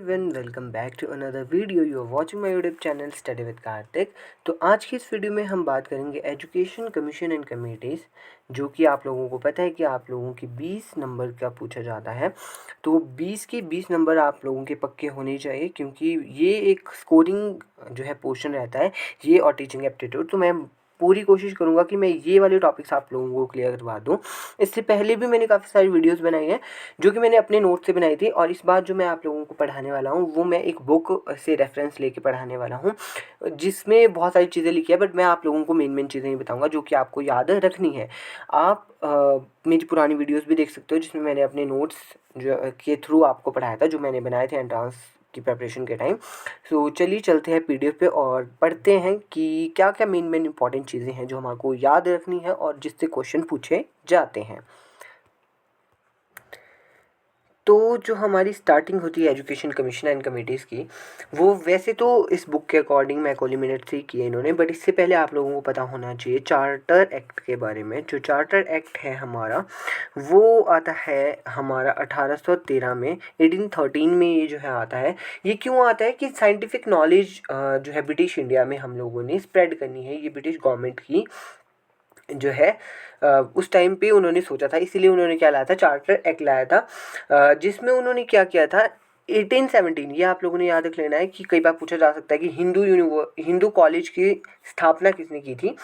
Everyone, welcome back to another video. You are watching my YouTube channel study with Kartik. तो आज की इस video में हम बात करेंगे एजुकेशन कमीशन एंड कमेटीज़, जो कि आप लोगों को पता है कि आप लोगों की 20 नंबर का पूछा जाता है। तो 20 के 20 नंबर आप लोगों के पक्के होने चाहिए, क्योंकि ये एक स्कोरिंग जो है पोर्शन रहता है, ये और टीचिंग एप्टीट्यूड। तो मैं पूरी कोशिश करूँगा कि मैं ये वाले टॉपिक्स आप लोगों को क्लियर करवा दूँ। इससे पहले भी मैंने काफ़ी सारी वीडियोस बनाई हैं, जो कि मैंने अपने नोट से बनाई थी, और इस बार जो मैं आप लोगों को पढ़ाने वाला हूँ वो मैं एक बुक से रेफरेंस लेके पढ़ाने वाला हूँ, जिसमें बहुत सारी चीज़ें लिखी है। बट मैं आप लोगों को मेन चीज़ें ही बताऊँगा जो कि आपको याद रखनी है। आप मेरी पुरानी वीडियोस भी देख सकते हो, जिसमें मैंने अपने नोट्स जो के थ्रू आपको पढ़ाया था, जो मैंने बनाए थे एंट्रांस की प्रिपरेशन के टाइम। सो चलिए चलते हैं पीडीएफ पे और पढ़ते हैं कि क्या क्या मेन इंपॉर्टेंट चीज़ें हैं जो हमारे याद रखनी है और जिससे क्वेश्चन पूछे जाते हैं। तो जो हमारी स्टार्टिंग होती है एजुकेशन कमीशन एंड कमेटीज़ की, वो वैसे तो इस बुक के अकॉर्डिंग मैकॉले मिनट से ही किए इन्होंने, बट इससे पहले आप लोगों को पता होना चाहिए चार्टर एक्ट के बारे में। जो चार्टर एक्ट है हमारा, वो आता है हमारा 1813 में, 1813 में ये जो है आता है। ये क्यों आता है कि साइंटिफिक नॉलेज जो है ब्रिटिश इंडिया में हम लोगों ने स्प्रेड करनी है। ये ब्रिटिश गवर्नमेंट की जो है उस टाइम पे उन्होंने सोचा था, इसीलिए उन्होंने क्या लाया था, चार्टर एक्ट लाया था, जिसमें उन्होंने क्या किया था, 1817, ये आप लोगों ने याद रख लेना है कि कई बार पूछा जा सकता है कि हिंदू कॉलेज की स्थापना किसने की थी।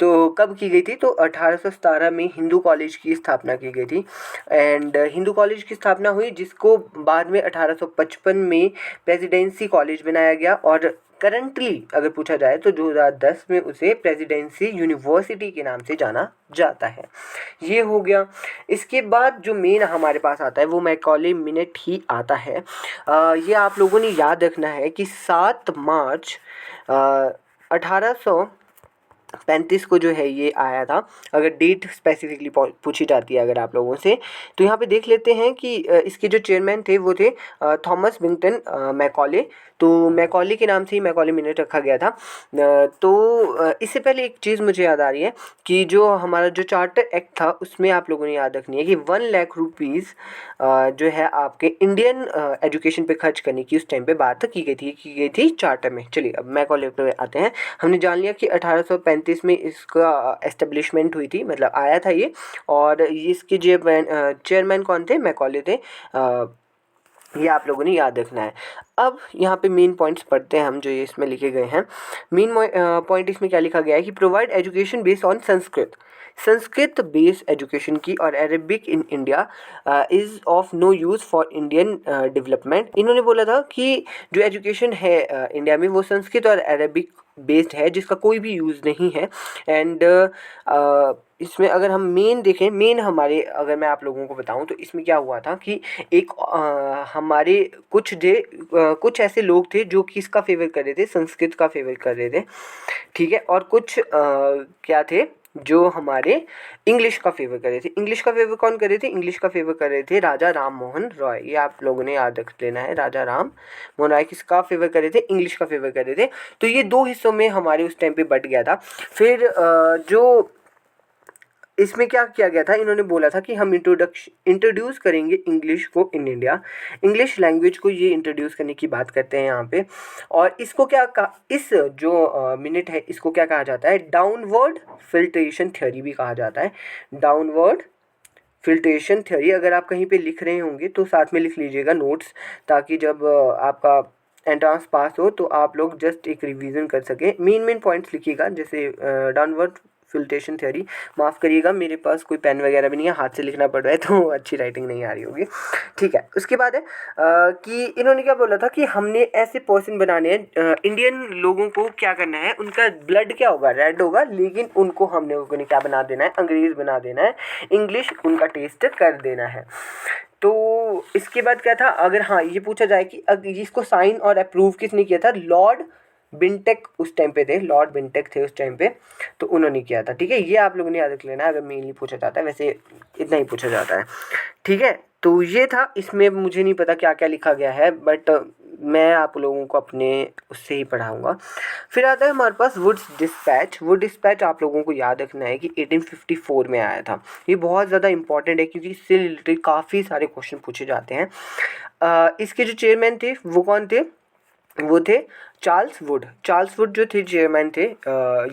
तो कब की गई थी, तो 1817 में हिंदू कॉलेज की स्थापना की गई थी। एंड हिंदू कॉलेज की स्थापना हुई, जिसको बाद में 1855 में प्रेसिडेंसी कॉलेज बनाया गया, और करंटली अगर पूछा जाए तो 2010 में उसे प्रेसिडेंसी यूनिवर्सिटी के नाम से जाना जाता है। ये हो गया। इसके बाद जो मेन हमारे पास आता है वो मैकॉले मिनट ही आता है। ये आप लोगों ने याद रखना है कि 7 मार्च 1835 को जो है ये आया था। अगर डेट स्पेसिफिकली पूछी जाती है अगर आप लोगों से, तो यहाँ पे देख लेते हैं कि इसके जो चेयरमैन थे वो थे थॉमस विंगटन मैकॉले। तो मैकॉले के नाम से ही मैकॉले मिनट रखा गया था। इससे पहले एक चीज़ मुझे याद आ रही है कि जो हमारा जो चार्टर एक्ट था, उसमें आप लोगों ने याद रखनी है कि 1 लाख रुपीज़ जो है आपके इंडियन एजुकेशन पे खर्च करने की उस टाइम पे बात की गई थी चार्टर में। चलिए अब मैकॉले पे आते हैं। हमने जान लिया कि 1835 में इसका एस्टेब्लिशमेंट हुई थी, मतलब आया था ये, और इसके चेयरमैन कौन थे, मैकॉले थे। ये आप लोगों ने याद रखना है। अब यहाँ पे मेन पॉइंट्स पढ़ते हैं हम, जो ये इसमें लिखे गए हैं। मेन पॉइंट इसमें क्या लिखा गया है कि provide education based on Sanskrit based education की, और Arabic in India is of no use for Indian development. इन्होंने बोला था कि जो एजुकेशन है इंडिया में, वो संस्कृत और अरेबिक बेस्ड है, जिसका कोई भी यूज़ नहीं है। एंड इसमें अगर हम मेन देखें, मेन हमारे अगर मैं आप लोगों को बताऊं तो इसमें क्या हुआ था कि एक हमारे कुछ ऐसे लोग थे जो कि इसका फेवर कर रहे थे, संस्कृत का फेवर कर रहे थे, ठीक है, और कुछ क्या थे जो हमारे इंग्लिश का फेवर कर रहे थे। इंग्लिश का फेवर कौन कर रहे थे, इंग्लिश का फेवर कर रहे थे राजा राम मोहन रॉय। ये आप लोगों ने याद रख लेना है, राजा राम मोहन रॉय किसका फेवर कर रहे थे, इंग्लिश का फेवर कर रहे थे। तो ये दो हिस्सों में हमारे उस टाइम पे बट गया था। फिर जो इसमें क्या किया गया था, इन्होंने बोला था कि हम इंट्रोड्यूस करेंगे इंग्लिश को इन इंडिया, इंग्लिश लैंग्वेज को ये इंट्रोड्यूस करने की बात करते हैं यहाँ पे। और इसको क्या कहा, इस जो मिनट है इसको क्या कहा जाता है, डाउनवर्ड फिल्ट्रेशन थ्योरी भी कहा जाता है। डाउनवर्ड फिल्ट्रेशन थ्योरी, अगर आप कहीं पे लिख रहे होंगे तो साथ में लिख लीजिएगा नोट्स, ताकि जब आपका एंट्रांस पास हो तो आप लोग जस्ट एक रिवीजन कर सकें। मेन पॉइंट्स लिखिएगा, जैसे डाउनवर्ड फिल्ट्रेशन थ्योरी। माफ़ करिएगा, मेरे पास कोई पेन वगैरह भी नहीं है, हाथ से लिखना पड़ रहा है तो अच्छी राइटिंग नहीं आ रही होगी, ठीक है। उसके बाद है कि इन्होंने क्या बोला था कि हमने ऐसे पर्सन बनाने हैं, इंडियन लोगों को क्या करना है, उनका ब्लड क्या होगा, रेड होगा, लेकिन उनको हमने क्या बना देना है, अंग्रेज़ बना देना है, इंग्लिश उनका टेस्ट कर देना है। तो इसके बाद क्या था, अगर हाँ ये पूछा जाए कि इसको साइन और अप्रूव किसने किया था, लॉर्ड बिंटेक उस टाइम पे थे, लॉर्ड बिंटेक थे उस टाइम पे, तो उन्होंने किया था, ठीक है। ये आप लोगों ने याद रख लेना है, अगर मेनली पूछा जाता है, वैसे इतना ही पूछा जाता है, ठीक है। तो ये था, इसमें मुझे नहीं पता क्या क्या लिखा गया है, बट मैं आप लोगों को अपने उससे ही पढ़ाऊँगा। फिर आता है हमारे पास वुड्स डिस्पैच। वुड डिस्पैच आप लोगों को याद रखना है कि 1854 में आया था। ये बहुत ज़्यादा इंपॉर्टेंट है, क्योंकि इससे रिलेटेड काफ़ी सारे क्वेश्चन पूछे जाते हैं। इसके जो चेयरमैन थे वो कौन थे, वो थे चार्ल्स वुड। चार्ल्स वुड जो थे चेयरमैन थे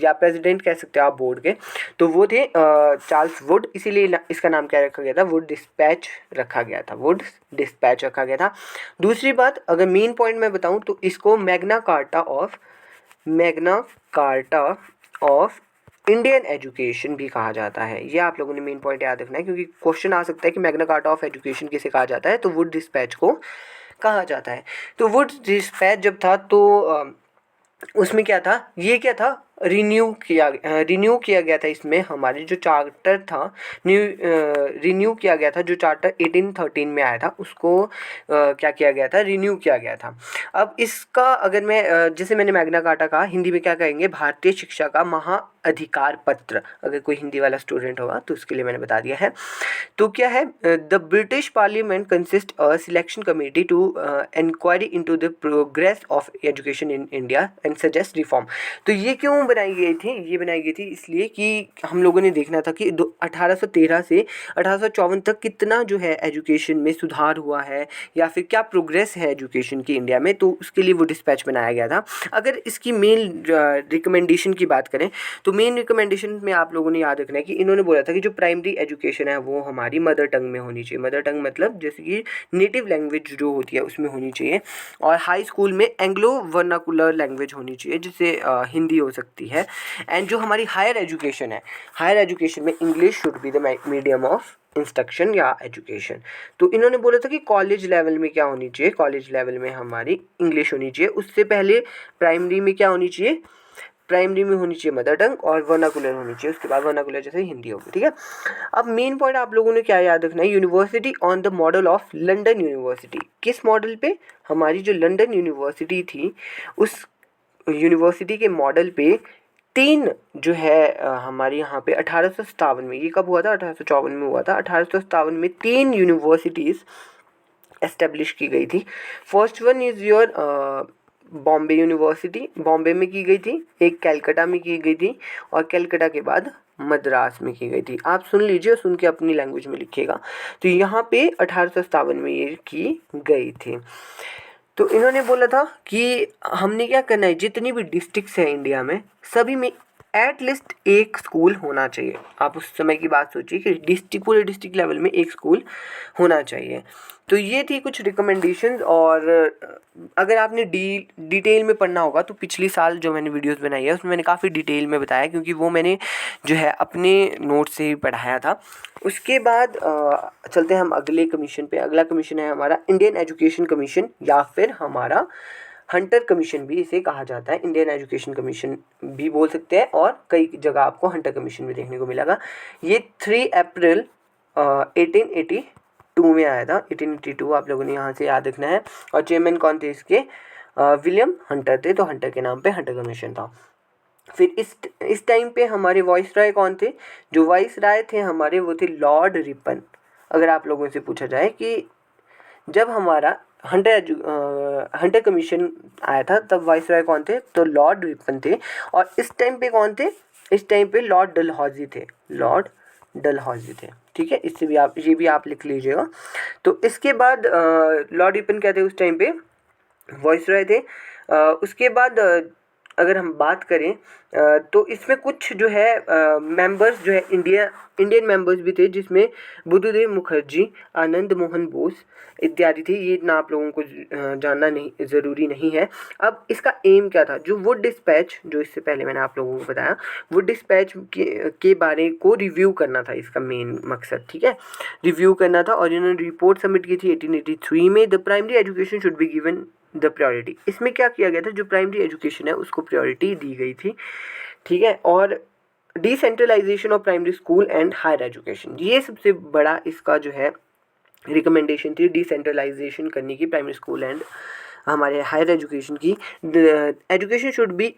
या प्रेसिडेंट कह सकते हो आप बोर्ड के, तो वो थे चार्ल्स वुड, इसीलिए इसका नाम क्या रखा गया था, वुड डिस्पैच रखा गया था, वुड डिस्पैच रखा गया था। दूसरी बात, अगर मेन पॉइंट मैं बताऊं तो इसको Magna carta of Indian education भी कहा जाता है। ये आप लोगों ने मेन पॉइंट याद रखना है, क्योंकि क्वेश्चन आ सकता है कि मैग्ना कार्टा ऑफ एजुकेशन किसे कहा जाता है, तो वुड डिस्पैच को कहा जाता है। तो वुड डिस्पैच जब था तो उसमें क्या था, ये क्या था, रिन्यू किया गया था। इसमें हमारे जो चार्टर था रिन्यू किया गया था, जो चार्टर 1813 में आया था उसको क्या किया गया था, रिन्यू किया गया था। अब इसका अगर मैं जैसे मैंने मैग्ना कार्टा कहा, हिंदी में क्या कहेंगे, भारतीय शिक्षा का महाअधिकार पत्र। अगर कोई हिंदी वाला स्टूडेंट होगा तो उसके लिए मैंने बता दिया है। तो क्या है, the British parliament consist a selection committee to inquiry into the progress of education in India and suggest reform. तो ये क्यों बनाई गई थी, ये बनाई गई थी इसलिए कि हम लोगों ने देखना था कि 1813 से 1854 तक कितना जो है एजुकेशन में सुधार हुआ है या फिर क्या प्रोग्रेस है एजुकेशन की इंडिया में, तो उसके लिए वो डिस्पैच बनाया गया था। अगर इसकी मेन रिकमेंडेशन की बात करें तो मेन रिकमेंडेशन में आप लोगों ने याद रखना है कि इन्होंने बोला था कि जो प्राइमरी एजुकेशन है वो हमारी मदर टंग में होनी चाहिए। मदर टंग मतलब जैसे कि नेटिव लैंग्वेज जो होती है उसमें होनी चाहिए, और हाई स्कूल में एंग्लो वर्नाकुलर लैंग्वेज होनी चाहिए, जिससे हिंदी हो सकती है। एंड जो हमारी हायर एजुकेशन है, हायर एजुकेशन में English should be the medium of instruction या एजुकेशन। तो इन्होंने बोला था कि कॉलेज लेवल में क्या होनी चाहिए, कॉलेज लेवल में हमारी इंग्लिश होनी चाहिए। उससे पहले प्राइमरी में क्या होनी चाहिए, प्राइमरी में होनी चाहिए मदर टंग और वर्नाकुलर होनी चाहिए, उसके बाद वर्नाकुलर जैसे हिंदी होगी, ठीक है। अब मेन पॉइंट आप लोगों ने क्या याद रखना है, university on the model of London university. किस मॉडल पे, हमारी जो लंदन यूनिवर्सिटी थी उस यूनिवर्सिटी के मॉडल पे तीन जो है हमारे यहाँ पे 1857 में, ये कब हुआ था, 1854 में हुआ था, 1857 में तीन यूनिवर्सिटीज़ एस्टेब्लिश की गई थी। First one is your Bombay university, Bombay में की गई थी, एक कलकत्ता में की गई थी, और कलकत्ता के बाद मद्रास में की गई थी। आप सुन लीजिए, सुन के अपनी लैंग्वेज में लिखिएगा। तो यहाँ पे 1857 में ये की गई थी। तो इन्होंने बोला था कि हमने क्या करना है, जितनी भी डिस्ट्रिक्ट्स हैं इंडिया में सभी में एट लीस्ट एक स्कूल होना चाहिए। आप उस समय की बात सोचिए कि डिस्ट्रिक्ट, पूरे डिस्ट्रिक्ट लेवल में एक स्कूल होना चाहिए। तो ये थी कुछ रिकमेंडेशंस। और अगर आपने डिटेल में पढ़ना होगा तो पिछली साल जो मैंने वीडियोस बनाई है उसमें मैंने काफ़ी डिटेल में बताया, क्योंकि वो मैंने जो है अपने नोट से ही पढ़ाया था। उसके बाद चलते हैं हम अगले कमीशन पे। अगला कमीशन है हमारा इंडियन एजुकेशन कमीशन, या फिर हमारा हंटर कमीशन भी इसे कहा जाता है। इंडियन एजुकेशन कमीशन भी बोल सकते हैं, और कई जगह आपको हंटर कमीशन भी देखने को मिलेगा। ये 3 अप्रैल 1882 में आया था। 1882 आप लोगों ने यहाँ से याद रखना है। और चेयरमैन कौन थे इसके, विलियम हंटर थे, तो हंटर के नाम पे हंटर कमीशन था। फिर इस टाइम पे हमारे वॉइस राय कौन थे, जो वॉइस राय थे हमारे वो थे लॉर्ड रिपन। अगर आप लोगों से पूछा जाए कि जब हमारा हंटर कमीशन आया था तब वाइसरॉय कौन थे, तो लॉर्ड रिपन थे। और इस टाइम पे कौन थे, इस टाइम पे लॉर्ड डलहौजी थे, लॉर्ड डलहौजी थे, ठीक है। इससे भी आप, ये भी आप लिख लीजिएगा। तो इसके बाद लॉर्ड रिपन क्या थे उस टाइम पे, वाइसरॉय थे। उसके बाद अगर हम बात करें तो इसमें कुछ जो है मेंबर्स जो है इंडियन मेंबर्स भी थे, जिसमें बुद्धदेव मुखर्जी, आनंद मोहन बोस इत्यादि थे। ये इतना आप लोगों को जानना नहीं, ज़रूरी नहीं है। अब इसका एम क्या था, जो वुड डिस्पैच, जो इससे पहले मैंने आप लोगों को बताया, वुड डिस्पैच के बारे को रिव्यू करना था इसका मेन मकसद, ठीक है, रिव्यू करना था। और इन्होंने रिपोर्ट सबमिट की थी 1883 में। The primary education should be given the priority. इसमें क्या किया गया था, जो प्राइमरी एजुकेशन है उसको प्रायोरिटी दी गई थी, ठीक है। और decentralisation of primary school and higher education, ये सबसे बड़ा इसका जो है रिकमेंडेशन थी, डिसेंट्रलाइजेशन करने की प्राइमरी स्कूल एंड हमारे हायर एजुकेशन की। Education should be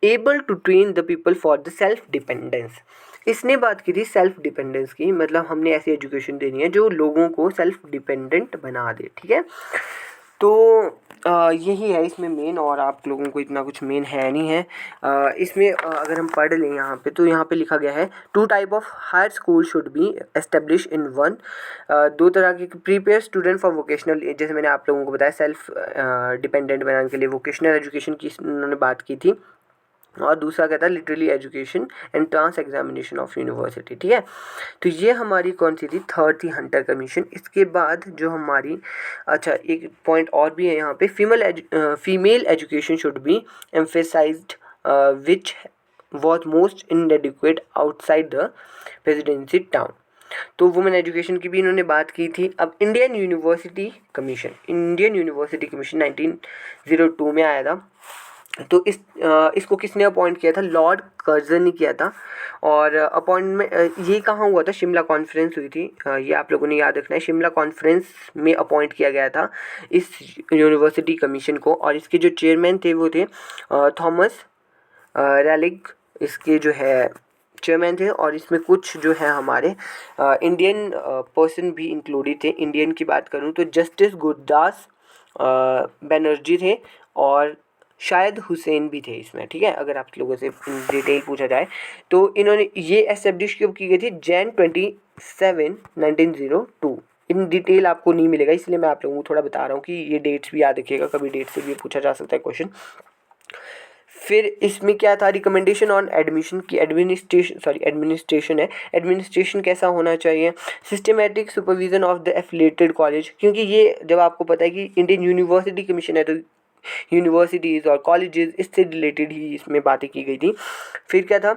able to train the people for the self dependence. इसने बात की थी सेल्फ डिपेंडेंस की, मतलब हमने ऐसी एजुकेशन देनी है जो लोगों को सेल्फ डिपेंडेंट बना दे, ठीक है। तो यही है इसमें मेन, और आप लोगों को इतना कुछ मेन है नहीं है। इसमें अगर हम पढ़ लें यहाँ पे, तो यहाँ पे लिखा गया है 2 type of higher school should be establish in one. 2 तरह के प्रीपेयर स्टूडेंट फॉर वोकेशनल, जैसे मैंने आप लोगों को बताया सेल्फ डिपेंडेंट बनाने के लिए वोकेशनल एजुकेशन की उन्होंने बात की थी। और दूसरा कहता है literally education and trans examination of university. ठीक है, तो ये हमारी कौन सी थी, थर्ड थी हंटर कमीशन। इसके बाद जो हमारी, अच्छा एक पॉइंट और भी है यहाँ पे, female education should B emphasised which was most इनएडिक्वेट outside the presidency town. तो वुमेन एजुकेशन की भी इन्होंने बात की थी। अब इंडियन यूनिवर्सिटी कमीशन 1902 में आया था। तो इसको किसने अपॉइंट किया था, लॉर्ड कर्जन ने किया था। और अपॉइंटमेंट ये कहाँ हुआ था, शिमला कॉन्फ्रेंस हुई थी। ये आप लोगों ने याद रखना है, शिमला कॉन्फ्रेंस में अपॉइंट किया गया था इस यूनिवर्सिटी कमीशन को। और इसके जो चेयरमैन थे वो थे थॉमस रैलिग, इसके जो है चेयरमैन थे। और इसमें कुछ जो है हमारे इंडियन पर्सन भी इंक्लूडेड थे। इंडियन की बात करूँ तो जस्टिस गुरदास बनर्जी थे, और शायद हुसैन भी थे इसमें। ठीक है, अगर आप लोगों से डिटेल पूछा जाए तो इन्होंने ये एस्टेब्लिश कब की गई थी, जैन 27 1902। इन डिटेल आपको नहीं मिलेगा, इसलिए मैं आप लोगों को थोड़ा बता रहा हूँ कि ये डेट्स भी याद रखिएगा, कभी डेट से भी पूछा जा सकता है क्वेश्चन। फिर इसमें क्या था, रिकमेंडेशन ऑन एडमिशन की एडमिनिस्ट्रेशन है। एडमिनिस्ट्रेशन कैसा होना चाहिए, systematic supervision of the affiliated college, क्योंकि ये जब आपको पता है कि इंडियन यूनिवर्सिटी कमीशन है तो यूनिवर्सिटीज़ और कॉलेजेस इससे रिलेटेड ही इसमें बातें की गई थी। फिर क्या था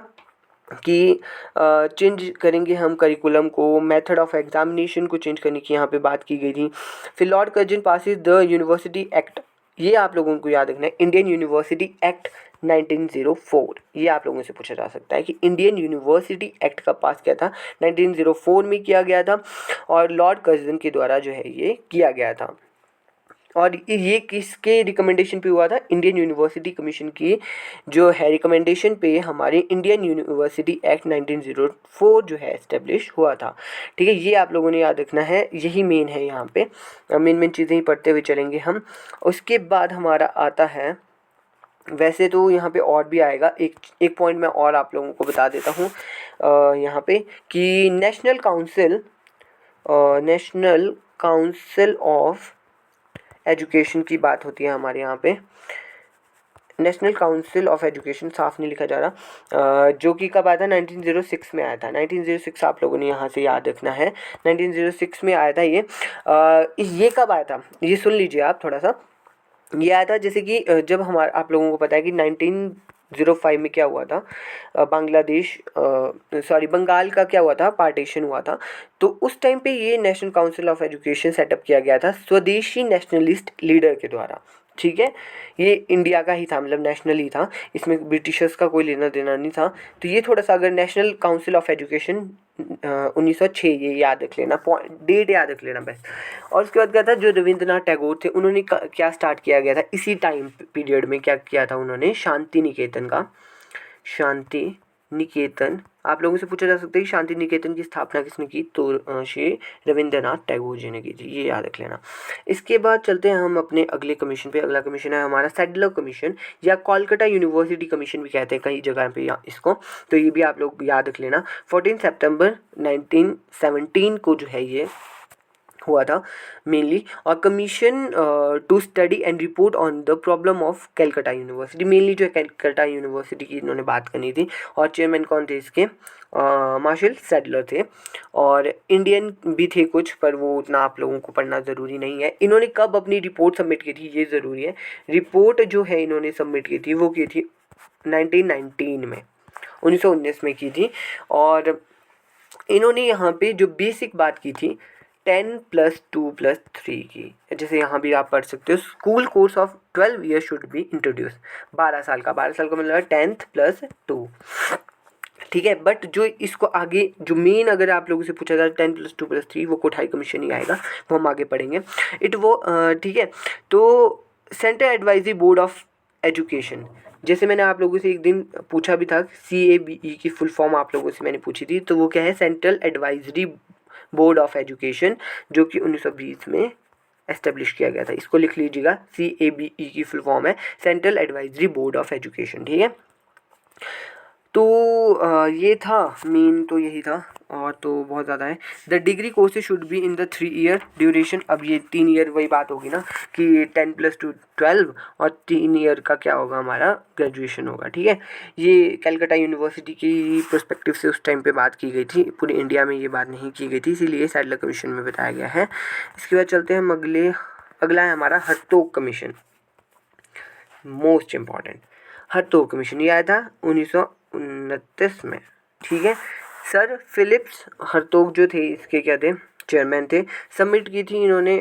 कि चेंज करेंगे हम करिकुलम को, मेथड ऑफ एग्जामिनेशन को चेंज करने की यहाँ पे बात की गई थी। फिर Lord Curzon passes the university act, ये आप लोगों को याद रखना है, इंडियन यूनिवर्सिटी एक्ट 1904। ये आप लोगों से पूछा जा सकता है कि इंडियन यूनिवर्सिटी एक्ट का पास किया था 1904 में किया गया था, और लॉर्ड कर्जन के द्वारा जो है ये किया गया था। और ये किसके रिकमेंडेशन पे हुआ था, इंडियन यूनिवर्सिटी कमीशन की जो है रिकमेंडेशन पे हमारे इंडियन यूनिवर्सिटी एक्ट 1904 जो है इस्टेब्लिश हुआ था। ठीक है, ये आप लोगों ने याद रखना है, यही मेन है यहाँ पे। मेन चीज़ें ही पढ़ते हुए चलेंगे हम। उसके बाद हमारा आता है, वैसे तो यहाँ पे और भी आएगा, एक पॉइंट मैं और आप लोगों को बता देता हूँ यहाँ पे कि नेशनल काउंसिल ऑफ एजुकेशन की बात होती है हमारे यहाँ पे। नेशनल काउंसिल ऑफ एजुकेशन साफ नहीं लिखा जा रहा, जो कि कब आया था, 1906 में आया था। 1906 आप लोगों ने यहाँ से याद रखना है, 1906 में आया था ये कब आया था, ये सुन लीजिए आप थोड़ा सा। ये आया था जैसे कि जब हमारा, आप लोगों को पता है कि 1905 में क्या हुआ था, बंगाल का क्या हुआ था, पार्टीशन हुआ था। तो उस टाइम पे ये national council of education setup किया गया था स्वदेशी नेशनलिस्ट लीडर के द्वारा। ठीक है, ये इंडिया का ही था, मतलब नेशनल ही था, इसमें ब्रिटिशर्स का कोई लेना देना नहीं था। तो ये थोड़ा सा अगर नेशनल काउंसिल ऑफ एजुकेशन 1906, ये याद रख लेना, डेट याद रख लेना बस। और उसके बाद क्या था, जो रविंद्रनाथ टैगोर थे उन्होंने क्या स्टार्ट किया गया था इसी टाइम पीरियड में, क्या किया था उन्होंने, शांति निकेतन। आप लोगों से पूछा जा सकता है कि शांति निकेतन की स्थापना किसने की, तो श्री रविंद्रनाथ टैगोर जी ने की थी, ये याद रख लेना। इसके बाद चलते हैं हम अपने अगले कमीशन पे। अगला कमीशन है हमारा सैडलर कमीशन, या कोलकाता यूनिवर्सिटी कमीशन भी कहते हैं कई जगह पे इसको, तो ये भी आप लोग याद रख लेना। 14 सितंबर 1917 को जो है ये हुआ था मेनली। और commission to study and report on the problem of Calcutta university, mainly जो है कैलकाटा यूनिवर्सिटी की इन्होंने बात करनी थी। और चेयरमैन कौन थे इसके, मार्शल सैडलर थे। और इंडियन भी थे कुछ, पर वो उतना आप लोगों को पढ़ना ज़रूरी नहीं है। इन्होंने कब अपनी रिपोर्ट सबमिट की थी ये ज़रूरी है, रिपोर्ट जो है इन्होंने सबमिट की थी वो की थी 1919 में, 1919 में की थी। और इन्होंने यहाँ पे जो बेसिक बात की थी 10+2+3 की, जैसे यहाँ भी आप पढ़ सकते हो, school course of 12 year should be introduce, 12 साल का मतलब है 10th+2। ठीक है, बट जो इसको आगे जो मेन अगर आप लोगों से पूछा जाए 10+2+3 वो कोठारी कमीशन ही आएगा, वो हम आगे पढ़ेंगे ठीक है। तो central advisory board of education, जैसे मैंने आप लोगों से एक दिन पूछा भी था, CABE की फुल फॉर्म आप लोगों से मैंने पूछी थी, तो वो क्या है, central advisory board of education, जो कि 1920 में एस्टेब्लिश किया गया था। इसको लिख लीजिएगा, CABE की फुल फॉर्म है central advisory board of education, ठीक है। तो ये था मेन, तो यही था, और तो बहुत ज़्यादा है। The degree courses should be in the 3 year duration. अब ये 3 ईयर वही बात होगी ना कि 10 + 2 12, और 3 ईयर का क्या होगा, हमारा ग्रेजुएशन होगा, ठीक है। ये कलकत्ता यूनिवर्सिटी की पर्सपेक्टिव से उस टाइम पे बात की गई थी, पूरे इंडिया में ये बात नहीं की गई थी, इसीलिए सैडलर कमीशन में बताया गया है। इसके बाद चलते हैं हम अगला है हमारा हर्तोग कमीशन, मोस्ट इम्पॉर्टेंट। हर्तोग कमीशन ये आया था 1929 में, ठीक है। सर फिलिप्स हर्तोग जो थे, इसके क्या थे, चेयरमैन थे। सबमिट की थी इन्होंने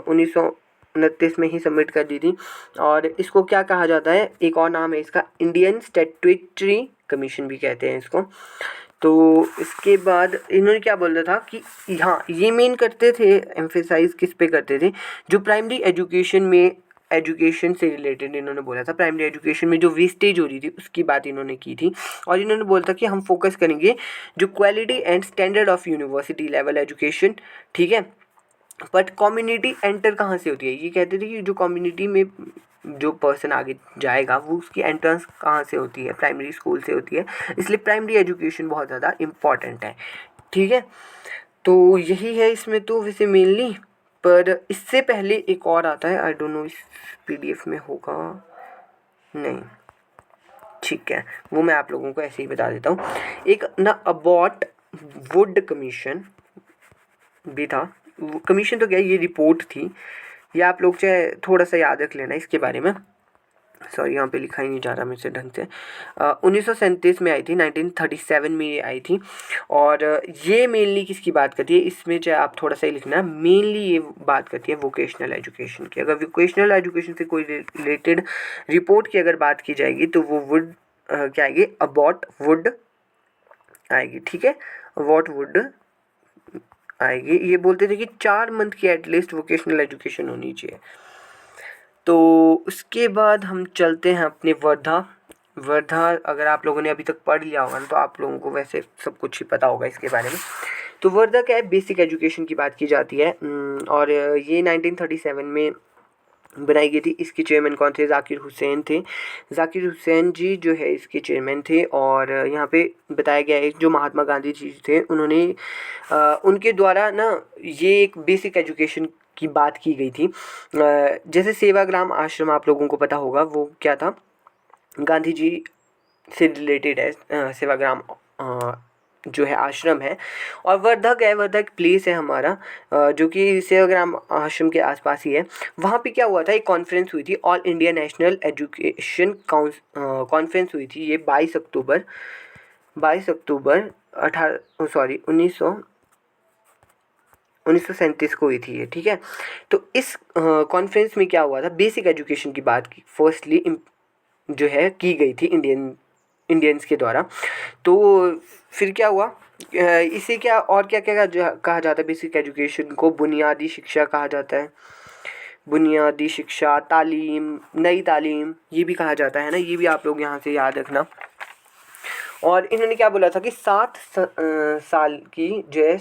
1929 में ही सबमिट कर दी थी। और इसको क्या कहा जाता है, एक और नाम है इसका, इंडियन स्टैट्यूटरी कमीशन भी कहते हैं इसको। तो इसके बाद इन्होंने क्या बोला था कि हाँ, ये मेन करते थे, एम्फेसाइज किस पे करते थे, जो प्राइमरी एजुकेशन में, एजुकेशन से रिलेटेड इन्होंने बोला था, प्राइमरी एजुकेशन में जो वेस्टेज हो रही थी उसकी बात इन्होंने की थी। और इन्होंने बोला था कि हम फोकस करेंगे जो quality and standard of university level education, ठीक है। बट कम्युनिटी एंटर कहाँ से होती है, ये कहते थे कि जो कम्युनिटी में जो पर्सन आगे जाएगा वो उसकी एंट्रेंस कहाँ से होती है, प्राइमरी स्कूल से होती है, इसलिए प्राइमरी एजुकेशन बहुत ज़्यादा इम्पॉर्टेंट है, ठीक है। तो यही है इसमें तो वैसे मेनली, पर इससे पहले एक और आता है, आई डोंट नो इस PDF में होगा नहीं, ठीक है, वो मैं आप लोगों को ऐसे ही बता देता हूँ। एक ना अबॉट वुड कमीशन भी था। कमीशन तो क्या, ये रिपोर्ट थी, ये आप लोग चाहे थोड़ा सा याद रख लेना इसके बारे में। सॉरी, यहाँ पे लिखा ही नहीं जा रहा मेरे से ढंग से। 1937 में आई थी, 1937 में ये आई थी। और ये मेनली किसकी बात करती है, इसमें चाहे आप थोड़ा सा ही लिखना, मेनली ये बात करती है वोकेशनल एजुकेशन की। अगर वोकेशनल एजुकेशन से कोई रिलेटेड रिपोर्ट की अगर बात की जाएगी तो वो वुड क्या आएगी, अबाउट वुड आएगी, ठीक है, अबाउट वुड आएगी। ये बोलते थे कि 4 मंथ की एटलीस्ट वोकेशनल एजुकेशन होनी चाहिए। तो उसके बाद हम चलते हैं अपने वर्धा। वर्धा अगर आप लोगों ने अभी तक पढ़ लिया होगा ना, तो आप लोगों को वैसे सब कुछ ही पता होगा इसके बारे में। तो वर्धा क्या है, बेसिक एजुकेशन की बात की जाती है। और ये 1937 में बनाई गई थी। इसके चेयरमैन कौन थे, ज़ाकिर हुसैन थे। ज़ाकिर हुसैन जी जो है इसके चेयरमैन थे। और यहाँ पे बताया गया है जो महात्मा गांधी जी थे, उन्होंने उनके द्वारा ना ये एक बेसिक एजुकेशन की बात की गई थी। जैसे सेवाग्राम आश्रम आप लोगों को पता होगा, वो क्या था, गांधी जी से रिलेटेड है। सेवाग्राम जो है आश्रम है। और वर्धा क्या है, वर्धा एक प्लेस है हमारा जो कि सेवाग्राम आश्रम के आसपास ही है। वहाँ पे क्या हुआ था, एक कॉन्फ्रेंस हुई थी, all India national education conference हुई थी। ये 22 अक्टूबर 1937 को हुई थी ये, ठीक है। तो इस कॉन्फ्रेंस में क्या हुआ था, बेसिक एजुकेशन की बात की फर्स्टली जो है की गई थी इंडियंस के द्वारा। तो फिर क्या हुआ, इसे क्या और क्या क्या कहा जाता है, बेसिक एजुकेशन को बुनियादी शिक्षा कहा जाता है। बुनियादी शिक्षा, तालीम, नई तालीम, ये भी कहा जाता है ना, ये भी आप लोग यहाँ से याद रखना। और इन्होंने क्या बोला था कि 7 साल की जो है,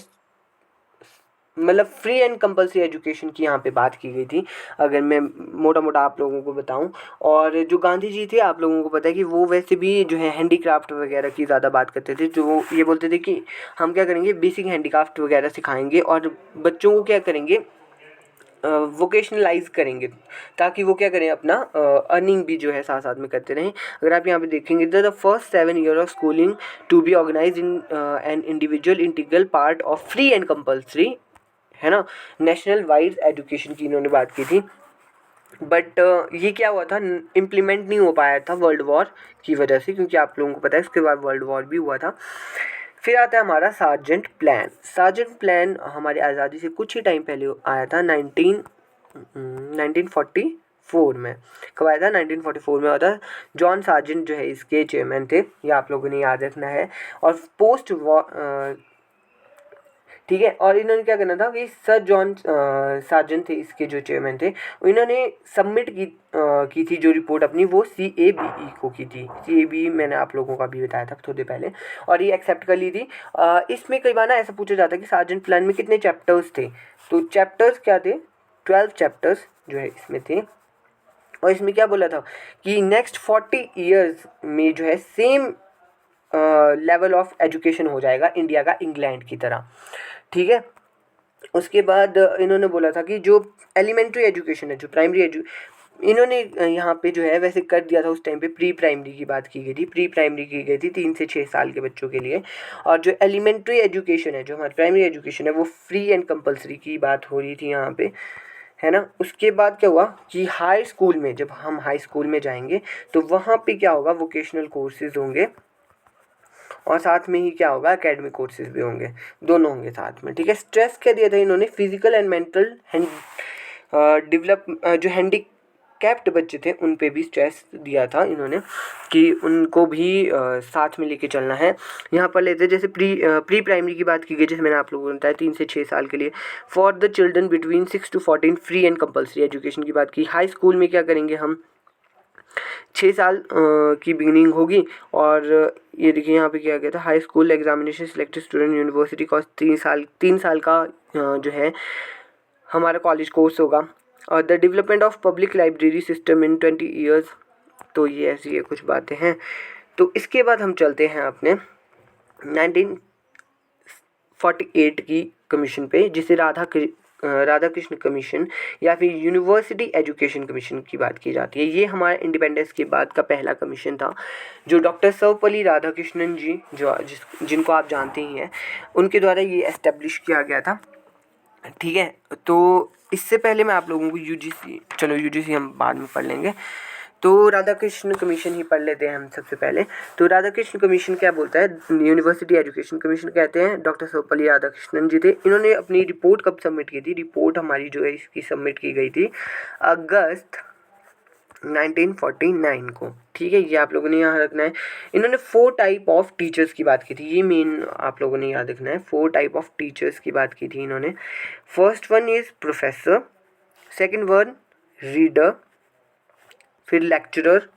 मतलब फ्री एंड कंपल्सरी एजुकेशन की यहाँ पे बात की गई थी, अगर मैं मोटा मोटा आप लोगों को बताऊं। और जो गांधी जी थे, आप लोगों को पता है कि वो वैसे भी जो है हैंडीक्राफ्ट वगैरह की ज़्यादा बात करते थे। जो ये बोलते थे कि हम क्या करेंगे, बेसिक हैंडीक्राफ्ट वगैरह सिखाएंगे और बच्चों को क्या करेंगे, वोकेशनलाइज करेंगे, ताकि वो क्या करें, अपना अर्निंग भी जो है साथ साथ में करते रहें। अगर आप यहाँ पे देखेंगे तो the first 7 year of schooling to be organise in an individual integral part of free and compulsory, है ना, नेशनल वाइड एजुकेशन की इन्होंने बात की थी। बट ये क्या हुआ था, इम्प्लीमेंट नहीं हो पाया था वर्ल्ड वॉर की वजह से, क्योंकि आप लोगों को पता है उसके बाद वर्ल्ड वॉर भी हुआ था। फिर आता है हमारा सार्जेंट प्लान। सार्जेंट प्लान हमारी आज़ादी से कुछ ही टाइम पहले आया था, 1944 में। कब आया था, 1944 में आया था। जॉन सार्जेंट जो है इसके चेयरमैन थे, ये आप लोगों ने याद रखना है। और पोस्ट वॉर, ठीक है। और इन्होंने क्या करना था कि सर जॉन सार्जेंट थे इसके जो चेयरमैन थे, इन्होंने सबमिट की थी जो रिपोर्ट अपनी, वो CABE को की थी। CABE मैंने आप लोगों का भी बताया था थोड़ी देर पहले, और ये एक्सेप्ट कर ली थी। इसमें कई बार ना ऐसा पूछा जाता है कि सार्जेंट प्लान में कितने चैप्टर्स थे, तो चैप्टर्स क्या थे, 12 चैप्टर्स जो है इसमें थे। और इसमें क्या बोला था कि नेक्स्ट 40 ईयर्स में जो है सेम लेवल ऑफ एजुकेशन हो जाएगा इंडिया का इंग्लैंड की तरह, ठीक है। उसके बाद इन्होंने बोला था कि जो एलिमेंट्री एजुकेशन है, जो प्राइमरी इन्होंने यहाँ पे जो है वैसे कर दिया था उस टाइम पे, प्री प्राइमरी की बात की गई थी, प्री प्राइमरी की गई थी 3 से 6 साल के बच्चों के लिए। और जो एलिमेंट्री एजुकेशन है, जो हमारी प्राइमरी एजुकेशन है, वो फ्री एंड कंपलसरी की बात हो रही थी यहाँ पे, है ना। उसके बाद क्या हुआ कि हाई स्कूल में, जब हम हाई स्कूल में जाएंगे तो वहाँ पे क्या होगा, वोकेशनल कोर्सेज होंगे और साथ में ही क्या होगा, एकेडमिक कोर्सेज भी होंगे, दोनों होंगे साथ में, ठीक है। स्ट्रेस क्या दिया था इन्होंने, फिजिकल एंड मेंटल डेवलप जो हैंडीकैप्ड बच्चे थे उन पे भी स्ट्रेस दिया था इन्होंने कि उनको भी साथ में लेके चलना है। यहाँ पर लेते जैसे प्री प्राइमरी की बात की गई, जैसे मैंने आप लोगों को बताया 3 से 6 साल के लिए, for the children between 6 to 14 free and compulsory education की बात की। हाई स्कूल में क्या करेंगे हम, 6 साल की बिगिनिंग होगी। और ये देखिए यहाँ पे क्या गया था, high school examination selected student university cost 3 साल का जो है हमारा कॉलेज कोर्स होगा। और the development of public library system in 20 years, तो ये ऐसी कुछ बातें हैं। तो इसके बाद हम चलते हैं अपने 1948 की कमीशन पे, जिसे राधा कृष्ण कमीशन या फिर यूनिवर्सिटी एजुकेशन कमीशन की बात की जाती है। ये हमारे इंडिपेंडेंस के बाद का पहला कमीशन था, जो डॉक्टर सर्वपल्ली राधाकृष्णन जी, जिनको आप जानते ही हैं, उनके द्वारा ये एस्टेब्लिश किया गया था, ठीक है। तो इससे पहले मैं आप लोगों को यूजीसी, चलो यूजीसी हम बाद में पढ़ लेंगे, तो राधाकृष्ण कमीशन ही पढ़ लेते हैं हम सबसे पहले। तो राधाकृष्ण कमीशन क्या बोलता है, यूनिवर्सिटी एजुकेशन कमीशन कहते हैं, डॉक्टर सर्वपल्ली राधाकृष्णन जी थे। इन्होंने अपनी रिपोर्ट कब सबमिट की थी, रिपोर्ट हमारी जो है इसकी सबमिट की गई थी अगस्त 1949 को, ठीक है। ये आप लोगों ने यहाँ रखना है। इन्होंने 4 टाइप ऑफ टीचर्स की बात की थी, ये मेन आप लोगों ने याद रखना है। 4 टाइप ऑफ टीचर्स की बात की थी इन्होंने। First one is professor, second one reader, फिर लेक्चरर,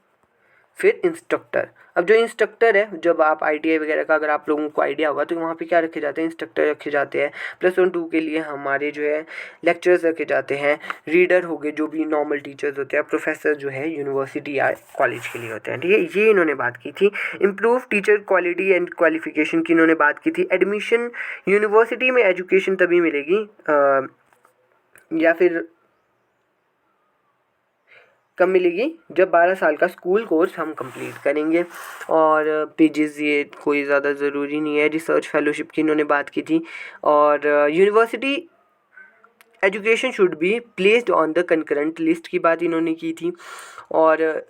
फिर इंस्ट्रक्टर। अब जो इंस्ट्रक्टर है, जब आप ITI वगैरह का अगर आप लोगों को आइडिया होगा तो वहाँ पे क्या रखे जाते हैं, इंस्ट्रक्टर रखे जाते हैं। +1 2 के लिए हमारे जो है लेक्चरर्स रखे जाते हैं, रीडर हो गए जो भी नॉर्मल टीचर्स होते हैं, प्रोफेसर जो है यूनिवर्सिटी या कॉलेज के लिए होते हैं, ठीक है। ये इन्होंने बात की थी। Improve teacher quality and qualification की इन्होंने बात की थी। एडमिशन, यूनिवर्सिटी में एजुकेशन तभी मिलेगी या फिर कब मिलेगी, जब 12 साल का स्कूल कोर्स हम कंप्लीट करेंगे। और पेजेस ये कोई ज़्यादा ज़रूरी नहीं है। रिसर्च फेलोशिप की इन्होंने बात की थी। और university education should be placed on the concurrent list की बात इन्होंने की थी। और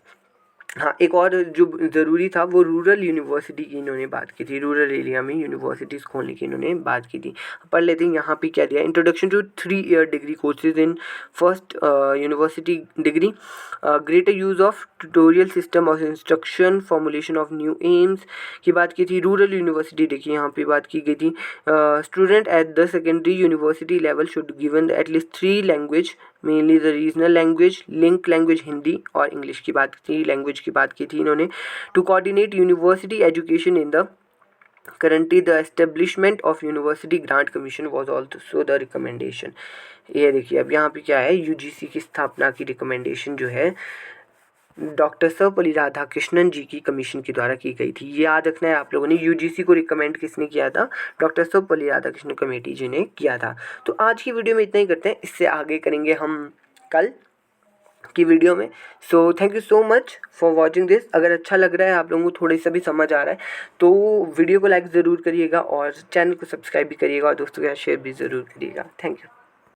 हाँ, एक और जो ज़रूरी था वो रूरल यूनिवर्सिटी की इन्होंने बात की थी, रूरल एरिया में यूनिवर्सिटीज़ खोलने की इन्होंने बात की थी। पढ़ लेते हैं यहाँ पे क्या दिया, introduction to 3 year degree courses in first university degree, greater use of tutorial system of instruction, formulation of new aims की बात की थी। रूरल यूनिवर्सिटी देखिए यहाँ पे बात की गई थी। Student at the secondary university level should given at least 3 language, mainly the regional language, link language Hindi और इंग्लिश की बात की, लैंग्वेज की बात की थी इन्होंने। To coordinate university education in the currently the establishment of university grant commission was also the recommendation. ये देखिए अब यहाँ पे क्या है, UGC की स्थापना की रिकमेंडेशन जो है डॉक्टर सर्वपल्ली राधाकृष्णन जी की कमीशन के द्वारा की गई थी। ये याद रखना है आप लोगों ने, UGC को रिकमेंड किसने किया था, डॉक्टर सर्वपल्ली राधाकृष्णन कमेटी जी ने किया था। तो आज की वीडियो में इतना ही करते हैं, इससे आगे करेंगे हम कल की वीडियो में। So thank you so much for watching this. अगर अच्छा लग रहा है, आप लोगों को थोड़ी सा भी समझ आ रहा है तो वीडियो को लाइक ज़रूर करिएगा और चैनल को सब्सक्राइब भी करिएगा और दोस्तों के साथ शेयर भी ज़रूर करिएगा। Thank you.